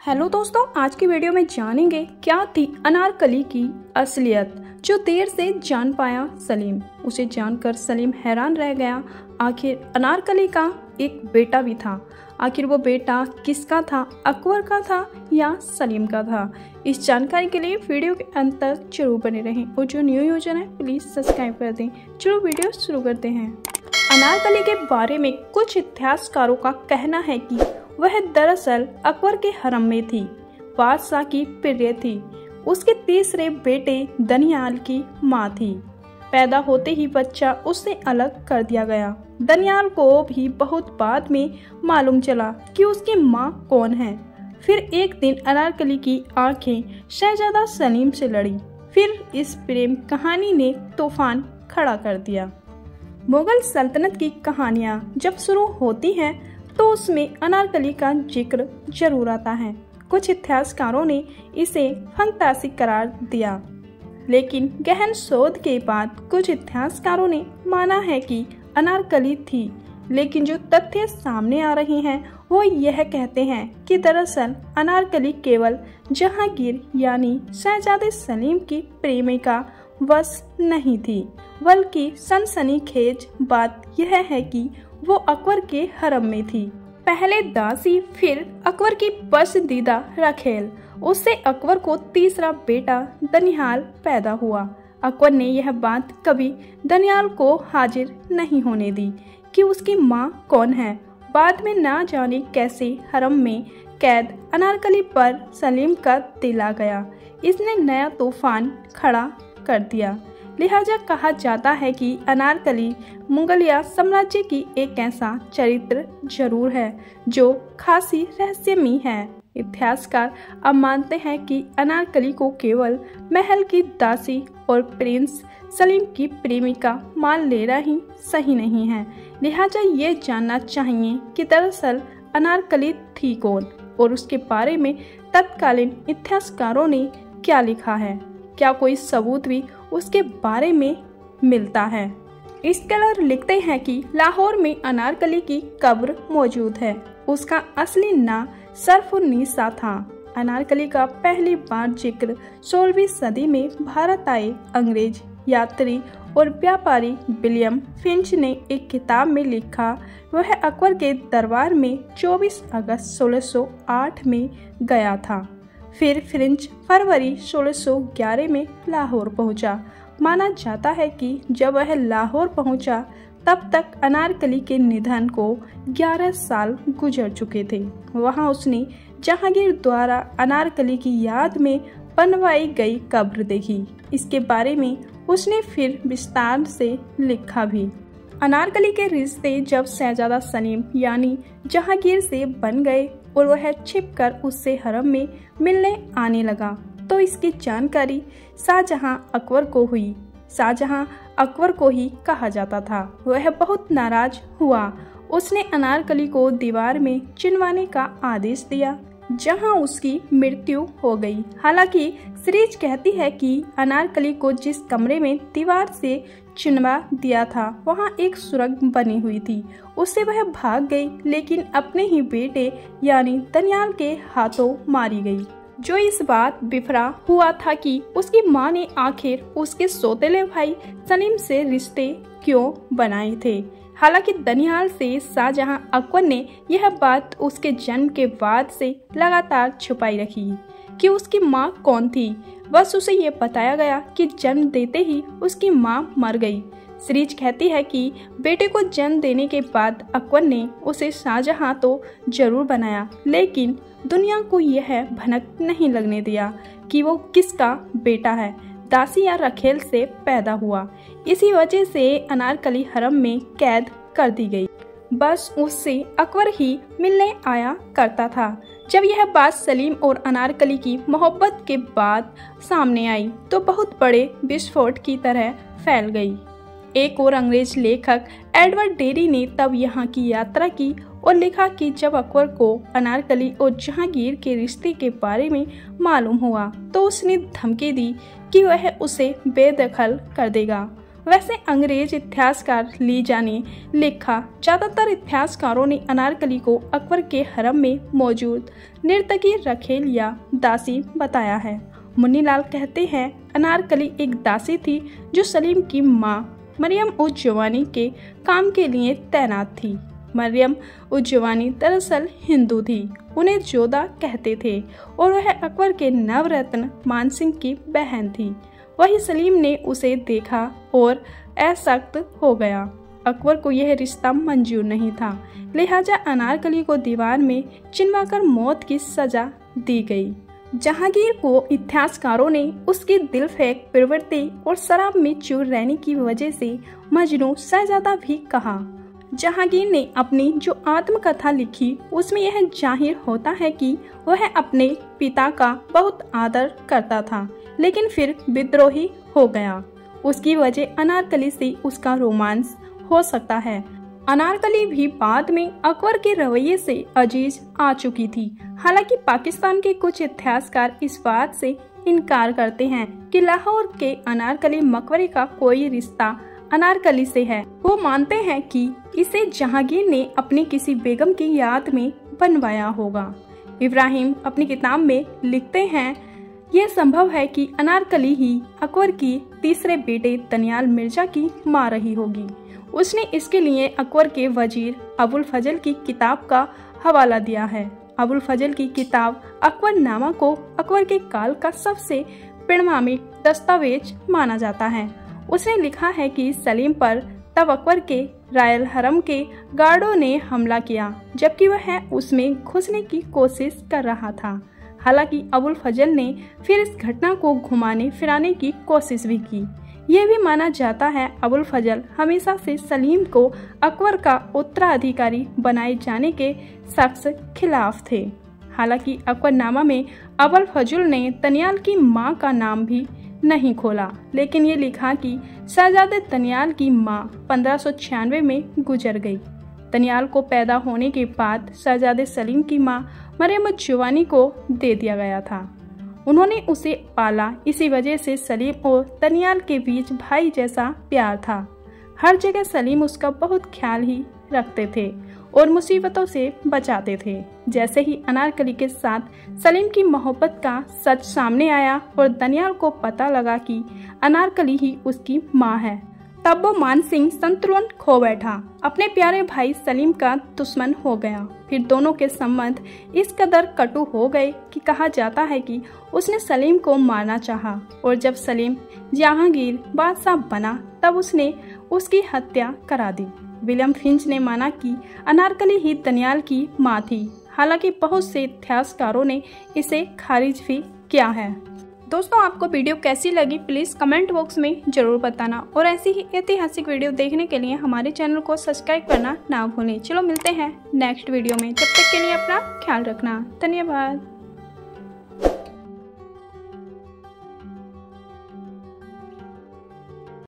Hello दोस्तों, आज की वीडियो में जानेंगे क्या थी अनारकली की असलियत जो देर से जान पाया सलीम। उसे जानकर सलीम हैरान रह गया। आखिर अनारकली का एक बेटा भी था। आखिर वो बेटा किसका था, अकबर का था या सलीम का था? इस जानकारी के लिए वीडियो के अंत तक जरूर बने रहें और जो न्यू यूजर है प्लीज सब्सक्राइब कर दें। चलो वीडियो शुरू करते हैं। अनारकली के बारे में कुछ इतिहासकारों का कहना है कि वह दरअसल अकबर के हरम में थी, बादशाह की प्रिय थी। उसके तीसरे बेटे दनियाल की माँ थी। पैदा होते ही बच्चा उससे अलग कर दिया गया। दनियाल को भी बहुत बाद में मालूम चला कि उसकी माँ कौन है। फिर एक दिन अनारकली की आंखें शहजादा सलीम से लड़ी। फिर इस प्रेम कहानी ने तूफान खड़ा कर दिया। मुगल सल्तनत की कहानियाँ जब शुरू होती हैं तो उसमें अनारकली का जिक्र जरूर आता है। कुछ इतिहासकारों ने इसे फंतासी करार दिया, लेकिन गहन शोध के बाद कुछ इतिहासकारों ने माना है कि अनारकली थी। लेकिन जो तथ्य सामने आ रहे हैं वो यह कहते हैं कि दरअसल अनारकली केवल जहांगीर यानी शहजादे सलीम की प्रेमिका बस नहीं थी, बल्कि सनसनीखेज बात यह है कि वो अकबर के हरम में थी। पहले दासी, फिर अकबर की पसंदीदा रखेल। उससे अकबर को तीसरा बेटा दनियाल पैदा हुआ। अकबर ने यह बात कभी दनियाल को हाजिर नहीं होने दी कि उसकी माँ कौन है। बाद में ना जाने कैसे हरम में कैद अनारकली पर सलीम का दिल आ गया। इसने नया तूफान खड़ा कर दिया। लिहाजा कहा जाता है कि अनारकली मुगलिया साम्राज्य की एक ऐसा चरित्र जरूर है जो खासी रहस्यमयी है। इतिहासकार अब मानते हैं कि अनारकली को केवल महल की दासी और प्रिंस सलीम की प्रेमिका मान लेना ही सही नहीं है। लिहाजा ये जानना चाहिए कि दरअसल अनारकली थी कौन और उसके बारे में तत्कालीन इतिहासकारों ने क्या लिखा है। क्या कोई सबूत भी उसके बारे में मिलता है? स्कॉलर लिखते हैं कि लाहौर में अनारकली की कब्र मौजूद है। उसका असली नाम सरफुन्निसा था। अनारकली का पहली बार जिक्र 16वीं सदी में भारत आए अंग्रेज यात्री और व्यापारी विलियम फिंच ने एक किताब में लिखा। वह अकबर के दरबार में 24 अगस्त 1608 में गया था। फिर फ्रेंच फरवरी 1611 में लाहौर पहुंचा। माना जाता है कि जब वह लाहौर पहुंचा तब तक अनारकली के निधन को 11 साल गुजर चुके थे। वहां उसने जहांगीर द्वारा अनारकली की याद में बनवाई गई कब्र देखी। इसके बारे में उसने फिर विस्तार से लिखा भी। अनारकली के रिश्ते जब शहजादा सलीम यानी जहांगीर से बन गए और वह छिपकर उससे हरम में मिलने आने लगा तो इसकी जानकारी शाहजहां अकबर को हुई। शाहजहां अकबर को ही कहा जाता था। वह बहुत नाराज हुआ। उसने अनारकली को दीवार में चिनवाने का आदेश दिया, जहां उसकी मृत्यु हो गई। हालांकि सीरीज कहती है कि अनारकली को जिस कमरे में दीवार से चिनवा दिया था वहां एक सुरंग बनी हुई थी। उससे वह भाग गई, लेकिन अपने ही बेटे यानी दनियाल के हाथों मारी गई, जो इस बात बिफरा हुआ था कि उसकी मां ने आखिर उसके सौतेले भाई सलीम से रिश्ते क्यों बनाए थे। हालांकि दनियाल से शाहजहां अकबर ने यह बात उसके जन्म के बाद से लगातार छुपाई रखी कि उसकी मां कौन थी। बस उसे ये बताया गया कि जन्म देते ही उसकी मां मर गई। सीरीज कहती है कि बेटे को जन्म देने के बाद अकबर ने उसे शाहजहां तो जरूर बनाया, लेकिन दुनिया को यह भनक नहीं लगने दिया कि वो किसका बेटा है, दासी या रखेल से पैदा हुआ। इसी वजह से अनारकली हरम में कैद कर दी गई। बस उससे अकबर ही मिलने आया करता था। जब यह बात सलीम और अनारकली की मोहब्बत के बाद सामने आई तो बहुत बड़े विस्फोट की तरह फैल गई। एक और अंग्रेज लेखक एडवर्ड डेरी ने तब यहाँ की यात्रा की और लिखा कि जब अकबर को अनारकली और जहांगीर के रिश्ते के बारे में मालूम हुआ तो उसने धमकी दी कि वह उसे बेदखल कर देगा। वैसे अंग्रेज इतिहासकार लीजा ने लिखा, ज्यादातर इतिहासकारों ने अनारकली को अकबर के हरम में मौजूद नर्तकी रखेल या दासी बताया है। मुन्नीलाल कहते हैं, अनारकली एक दासी थी जो सलीम की मां मरियम उज जवानी के काम के लिए तैनात थी। मरियम उज जवानी दरअसल हिंदू थी, उन्हें जोधा कहते थे और वह अकबर के नवरत्न मानसिंह की बहन थी। वही सलीम ने उसे देखा और असक्त हो गया। अकबर को यह रिश्ता मंजूर नहीं था, लिहाजा अनारकली को दीवार में चिनवाकर मौत की सजा दी गई। जहांगीर को इतिहासकारों ने उसकी दिलफेक प्रवृत्ति और शराब में चूर रहने की वजह से मजनू शहजादा भी कहा। जहांगीर ने अपनी जो आत्मकथा लिखी उसमें यह जाहिर होता है कि वह अपने पिता का बहुत आदर करता था, लेकिन फिर विद्रोही हो गया। उसकी वजह अनारकली से उसका रोमांस हो सकता है। अनारकली भी बाद में अकबर के रवैये से अजीज आ चुकी थी। हालांकि पाकिस्तान के कुछ इतिहासकार इस बात से इनकार करते हैं कि लाहौर के अनारकली मकबरे का कोई रिश्ता अनारकली से है। वो मानते हैं कि इसे जहांगीर ने अपनी किसी बेगम की याद में बनवाया होगा। इब्राहिम अपनी किताब में लिखते हैं, यह संभव है कि अनारकली ही अकबर की तीसरे बेटे दनियाल मिर्जा की मां रही होगी। उसने इसके लिए अकबर के वजीर अबुल फजल की किताब का हवाला दिया है। अबुल फजल की किताब अकबरनामा को अकबर के काल का सबसे प्रामाणिक दस्तावेज माना जाता है। उसने लिखा है कि सलीम पर तब अकबर के रायल हरम के गार्डों ने हमला किया, जबकि वह उसमें घुसने की कोशिश कर रहा था। हालांकि अबुल फजल ने फिर इस घटना को घुमाने फिराने की कोशिश भी की। यह भी माना जाता है अबुल फजल हमेशा से सलीम को अकबर का उत्तराधिकारी बनाए जाने के सख्त खिलाफ थे। हालांकि अकबरनामा में अबुल फजल ने दनियाल की मां का नाम भी नहीं खोला, लेकिन ये लिखा कि शहजादे दनियाल की मां 1596 में गुजर गई। दनियाल को पैदा होने के बाद शहजादे सलीम की मां मरियम उज जवानी को दे दिया गया था। उन्होंने उसे पाला, इसी वजह से सलीम और दनियाल के बीच भाई जैसा प्यार था। हर जगह सलीम उसका बहुत ख्याल ही रखते थे और मुसीबतों से बचाते थे। जैसे ही अनारकली के साथ सलीम की मोहब्बत का सच सामने आया और दनियाल को पता लगा कि अनारकली ही उसकी मां है, तब वो मानसिंह संतुलन खो बैठा, अपने प्यारे भाई सलीम का दुश्मन हो गया। फिर दोनों के संबंध इस कदर कटु हो गए कि कहा जाता है कि उसने सलीम को मारना चाहा और जब सलीम जहांगीर बादशाह बना तब उसने उसकी हत्या करा दी। विलियम फिंच ने माना कि अनारकली ही दनियाल की मां थी। हालांकि बहुत से इतिहासकारों ने इसे खारिज भी किया है। दोस्तों, आपको वीडियो कैसी लगी प्लीज़ कमेंट बॉक्स में ज़रूर बताना और ऐसी ही ऐतिहासिक वीडियो देखने के लिए हमारे चैनल को सब्सक्राइब करना ना भूलें। चलो मिलते हैं नेक्स्ट वीडियो में, जब तक के लिए अपना ख्याल रखना। धन्यवाद।